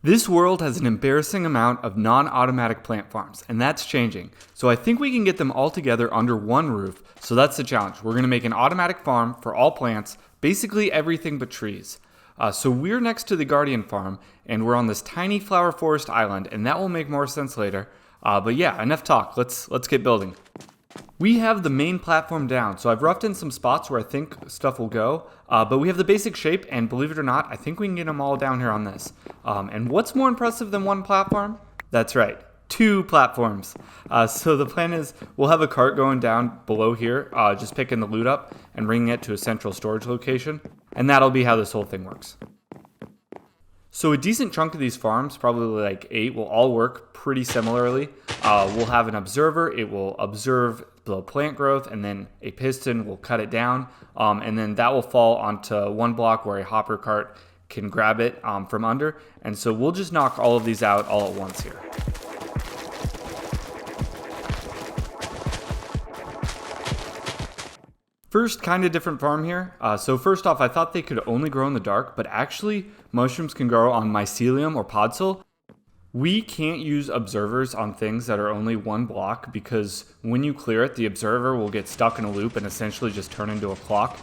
This world has an embarrassing amount of non-automatic plant farms, and that's changing. So I think we can get them all together under one roof, so that's the challenge. We're going to make an automatic farm for all plants, basically everything but trees. So we're next to the Guardian farm, and we're on this tiny flower forest island, and that will make more sense later. But yeah, enough talk, let's get building. We have the main platform down, so I've roughed in some spots where I think stuff will go, but we have the basic shape, and believe it or not, I think we can get them all down here on this. And what's more impressive than one platform? That's right, 2 platforms. So the plan is we'll have a cart going down below here, just picking the loot up and bringing it to a central storage location, and that'll be how this whole thing works. So a decent chunk of these farms, probably like 8, will all work pretty similarly. We'll have an observer, it will observe the plant growth, and then a piston will cut it down, and then that will fall onto one block where a hopper cart can grab it from under. And so we'll just knock all of these out all at once here. First, kind of different farm here. So first off, I thought they could only grow in the dark, but actually mushrooms can grow on mycelium or podzol. We can't use observers on things that are only one block because when you clear it, the observer will get stuck in a loop and essentially just turn into a clock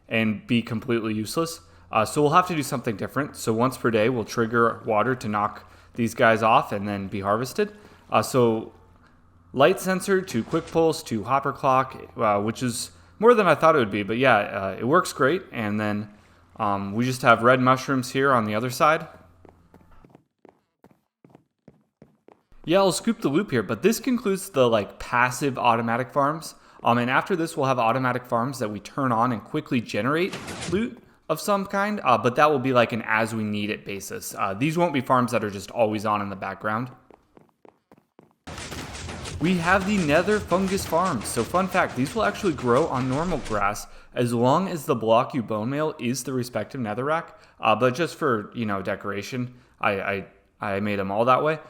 and be completely useless. So we'll have to do something different. So once per day, we'll trigger water to knock these guys off and then be harvested. So light sensor to quick pulse to hopper clock, which is more than I thought it would be. But yeah, it works great. And then we just have red mushrooms here on the other side. Yeah, I'll scoop the loop here, but this concludes the passive automatic farms. And after this, we'll have automatic farms that we turn on and quickly generate loot of some kind, but that will be like an as we need it basis. These won't be farms that are just always on in the background. We have the nether fungus farms. So fun fact, these will actually grow on normal grass as long as the block you bone meal is the respective netherrack. But just for, decoration, I made them all that way.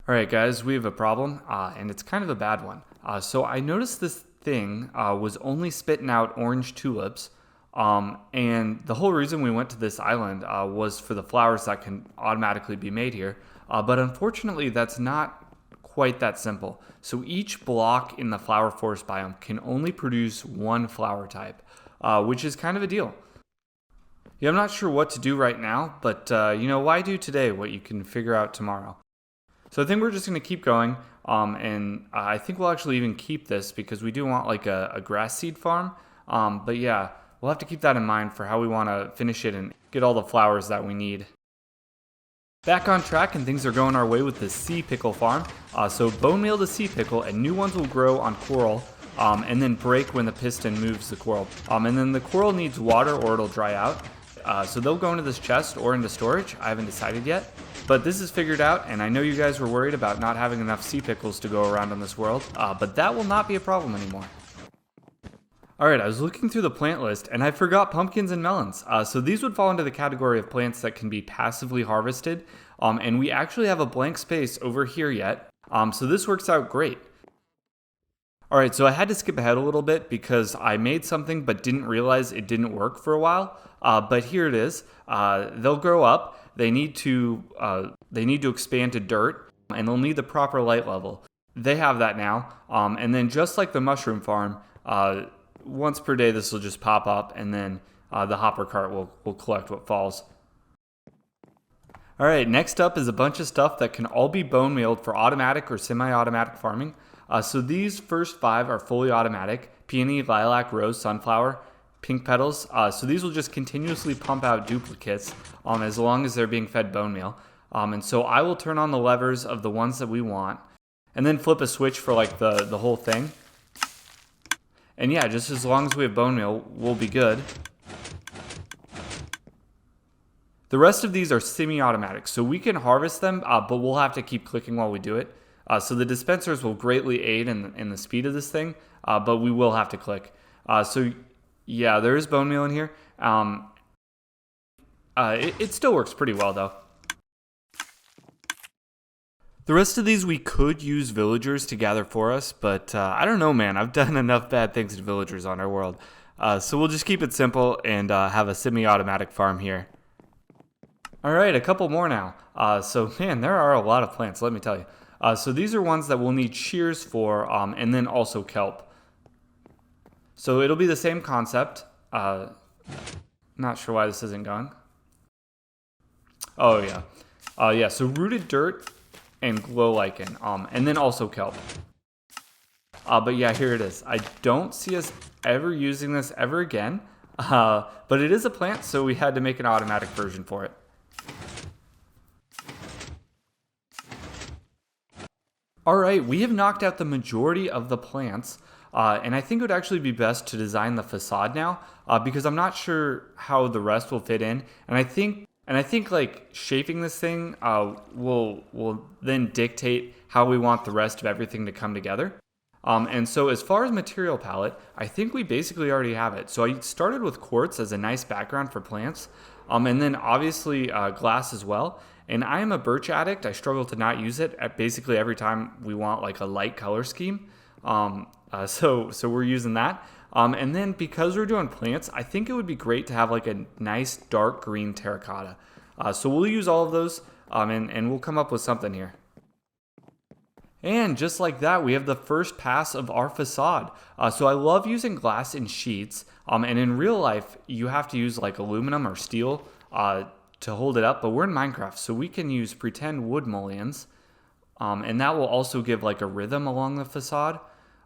All right, guys, we have a problem, and it's kind of a bad one. So I noticed this thing was only spitting out orange tulips, and the whole reason we went to this island was for the flowers that can automatically be made here. But unfortunately, that's not quite that simple. So each block in the flower forest biome can only produce one flower type, which is kind of a deal. Yeah, I'm not sure what to do right now, but why do today what you can figure out tomorrow? So I think we're just going to keep going, and I think we'll actually even keep this because we do want a grass seed farm. But yeah, we'll have to keep that in mind for how we want to finish it and get all the flowers that we need. Back on track, and things are going our way with the sea pickle farm. So bone meal the sea pickle, and new ones will grow on coral, and then break when the piston moves the coral. And then the coral needs water or it'll dry out. So they'll go into this chest or into storage. I haven't decided yet. But this is figured out, and I know you guys were worried about not having enough sea pickles to go around in this world, but that will not be a problem anymore. Alright, I was looking through the plant list, and I forgot pumpkins and melons. So these would fall into the category of plants that can be passively harvested, and we actually have a blank space over here yet, so this works out great. Alright, so I had to skip ahead a little bit because I made something but didn't realize it didn't work for a while, but here it is. They'll grow up. They need to expand to dirt, and they'll need the proper light level. They have that now, and then just like the mushroom farm, once per day this will just pop up, and then the hopper cart will collect what falls. All right, next up is a bunch of stuff that can all be bone mealed for automatic or semi-automatic farming. So these first 5 are fully automatic: peony, lilac, rose, sunflower, pink petals. So these will just continuously pump out duplicates as long as they're being fed bone meal. And so I will turn on the levers of the ones that we want and then flip a switch for the whole thing. And yeah, just as long as we have bone meal, we'll be good. The rest of these are semi-automatic, so we can harvest them, but we'll have to keep clicking while we do it. So the dispensers will greatly aid in the speed of this thing, but we will have to click. So yeah, there is bone meal in here. It still works pretty well, though. The rest of these we could use villagers to gather for us, but I don't know, man. I've done enough bad things to villagers on our world. So we'll just keep it simple and have a semi-automatic farm here. All right, a couple more now. So man, there are a lot of plants, let me tell you. So these are ones that we'll need shears for, and then also kelp. So it'll be the same concept. Not sure why this isn't going. Oh yeah. Yeah, so rooted dirt and glow lichen, and then also kelp. But yeah, here it is. I don't see us ever using this ever again, but it is a plant, so we had to make an automatic version for it. All right, we have knocked out the majority of the plants, and I think it would actually be best to design the facade now, because I'm not sure how the rest will fit in, and I think like shaping this thing will then dictate how we want the rest of everything to come together. And so as far as material palette, I think we basically already have it. So I started with quartz as a nice background for plants, and then obviously glass as well. And I am a birch addict. I struggle to not use it at basically every time we want like a light color scheme. So we're using that. And then because we're doing plants, I think it would be great to have like a nice dark green terracotta. So we'll use all of those, and we'll come up with something here. And just like that, we have the first pass of our facade. So I love using glass in sheets. And in real life, you have to use like aluminum or steel to hold it up. But we're in Minecraft, so we can use pretend wood mullions. And that will also give like a rhythm along the facade.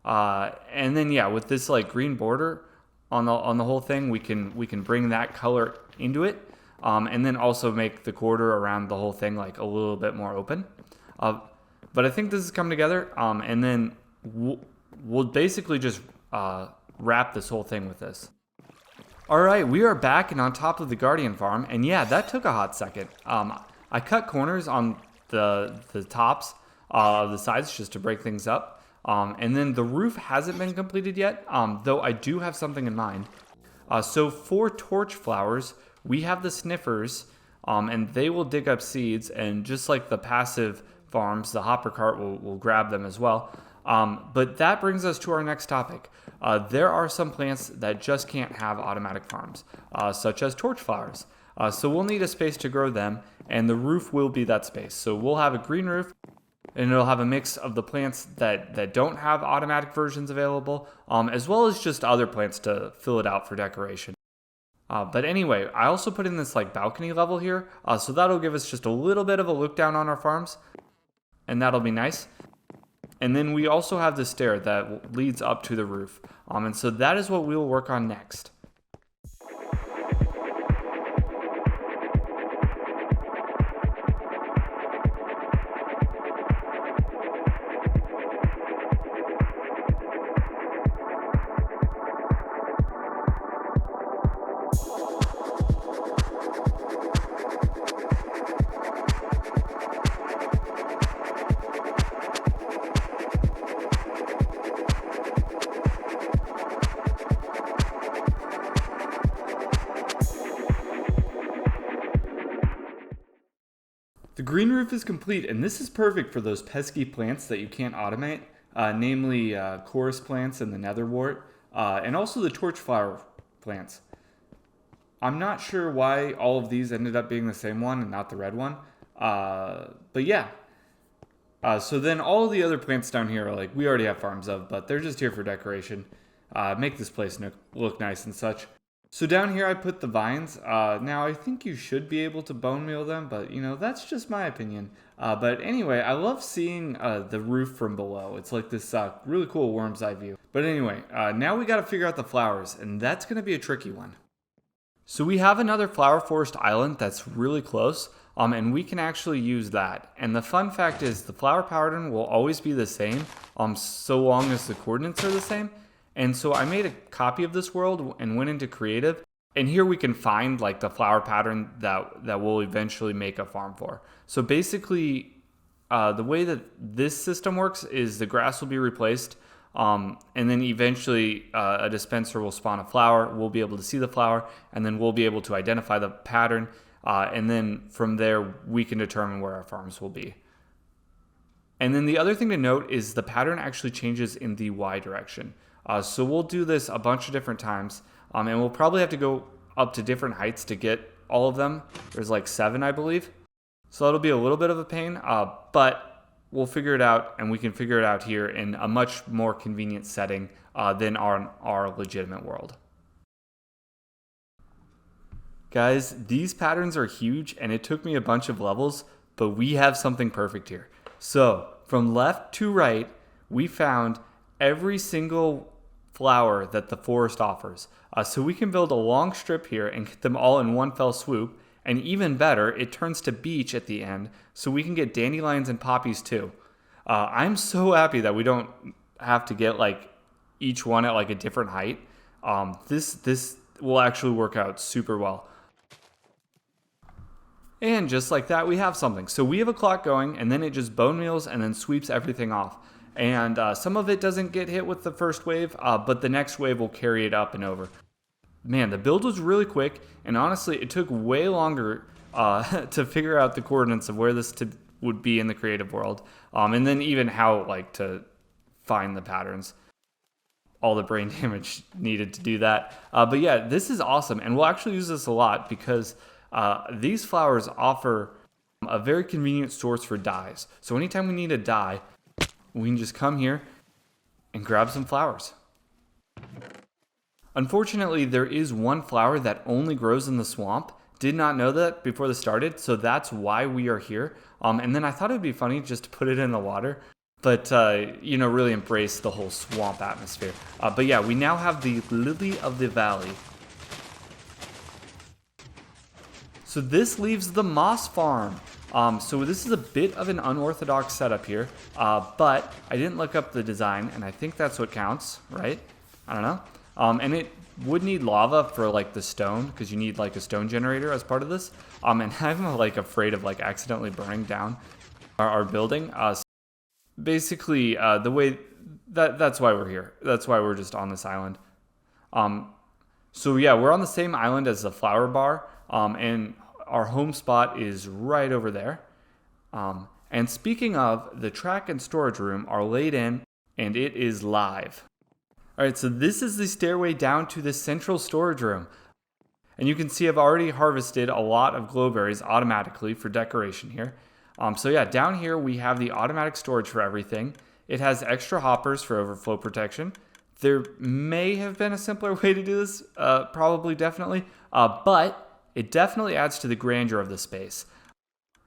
And then yeah, with this like green border on the whole thing, we can bring that color into it. And then also make the quarter around the whole thing like a little bit more open. But I think this has come together, and then we'll basically just wrap this whole thing with this. All right, we are back and on top of the Guardian farm, and yeah, that took a hot second. I cut corners on the tops of the sides just to break things up, and then the roof hasn't been completed yet, though I do have something in mind. So for torch flowers, we have the sniffers, and they will dig up seeds, and just like the passive farms, the hopper cart will grab them as well. But that brings us to our next topic. There are some plants that just can't have automatic farms, such as torch flowers. So we'll need a space to grow them, and the roof will be that space. So we'll have a green roof, and it'll have a mix of the plants that don't have automatic versions available, as well as just other plants to fill it out for decoration. But anyway, I also put in this like balcony level here, so that'll give us just a little bit of a look down on our farms, and that'll be nice. And then we also have the stair that leads up to the roof, and so that is what we will work on next. The green roof is complete, and this is perfect for those pesky plants that you can't automate, namely chorus plants and the netherwort, and also the torchflower plants. I'm not sure why all of these ended up being the same one and not the red one, but yeah. So then all of the other plants down here are like we already have farms of, but they're just here for decoration, make this place look nice and such. So down here I put the vines. Now I think you should be able to bone meal them, but you know, that's just my opinion. But anyway, I love seeing the roof from below. It's like this really cool worm's eye view. But anyway, now we gotta figure out the flowers, and that's gonna be a tricky one. So we have another flower forest island that's really close, and we can actually use that. And the fun fact is the flower pattern will always be the same, so long as the coordinates are the same. And so I made a copy of this world and went into creative, and here we can find like the flower pattern that we'll eventually make a farm for. So basically, the way that this system works is the grass will be replaced, and then eventually a dispenser will spawn a flower. We'll be able to see the flower, and then we'll be able to identify the pattern, and then from there we can determine where our farms will be. And then the other thing to note is the pattern actually changes in the Y direction. So we'll do this a bunch of different times, and we'll probably have to go up to different heights to get all of them. There's like 7, I believe. So that'll be a little bit of a pain, but we'll figure it out, and we can figure it out here in a much more convenient setting than our legitimate world. Guys, these patterns are huge, and it took me a bunch of levels, but we have something perfect here. So from left to right, we found every single flower that the forest offers. So we can build a long strip here and get them all in one fell swoop. And even better, it turns to beach at the end, so we can get dandelions and poppies too. I'm so happy that we don't have to get like each one at like a different height. This will actually work out super well. And just like that, we have something. So we have a clock going, and then it just bone meals and then sweeps everything off. And some of it doesn't get hit with the first wave, but the next wave will carry it up and over. Man, the build was really quick, and honestly, it took way longer to figure out the coordinates of where this would be in the creative world, and then even how like to find the patterns. All the brain damage needed to do that. But yeah, this is awesome, and we'll actually use this a lot because these flowers offer a very convenient source for dyes. So anytime we need a dye, we can just come here and grab some flowers. Unfortunately, there is one flower that only grows in the swamp. Did not know that before this started, so that's why we are here. And then I thought it'd be funny just to put it in the water, but really embrace the whole swamp atmosphere. But yeah, we now have the Lily of the Valley. So this leaves the moss farm. So this is a bit of an unorthodox setup here, but I didn't look up the design, and I think that's what counts, right? I don't know. And it would need lava for like the stone, because you need like a stone generator as part of this. And I'm like afraid of like accidentally burning down our building. Basically, the way that's why we're here. That's why we're just on this island. So yeah, we're on the same island as the flower bar, and our home spot is right over there. And speaking of, the track and storage room are laid in, and it is live. All right, so this is the stairway down to the central storage room. And you can see I've already harvested a lot of glowberries automatically for decoration here. So yeah, down here we have the automatic storage for everything. It has extra hoppers for overflow protection. There may have been a simpler way to do this, probably, definitely, but it definitely adds to the grandeur of the space.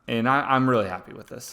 And I'm really happy with this.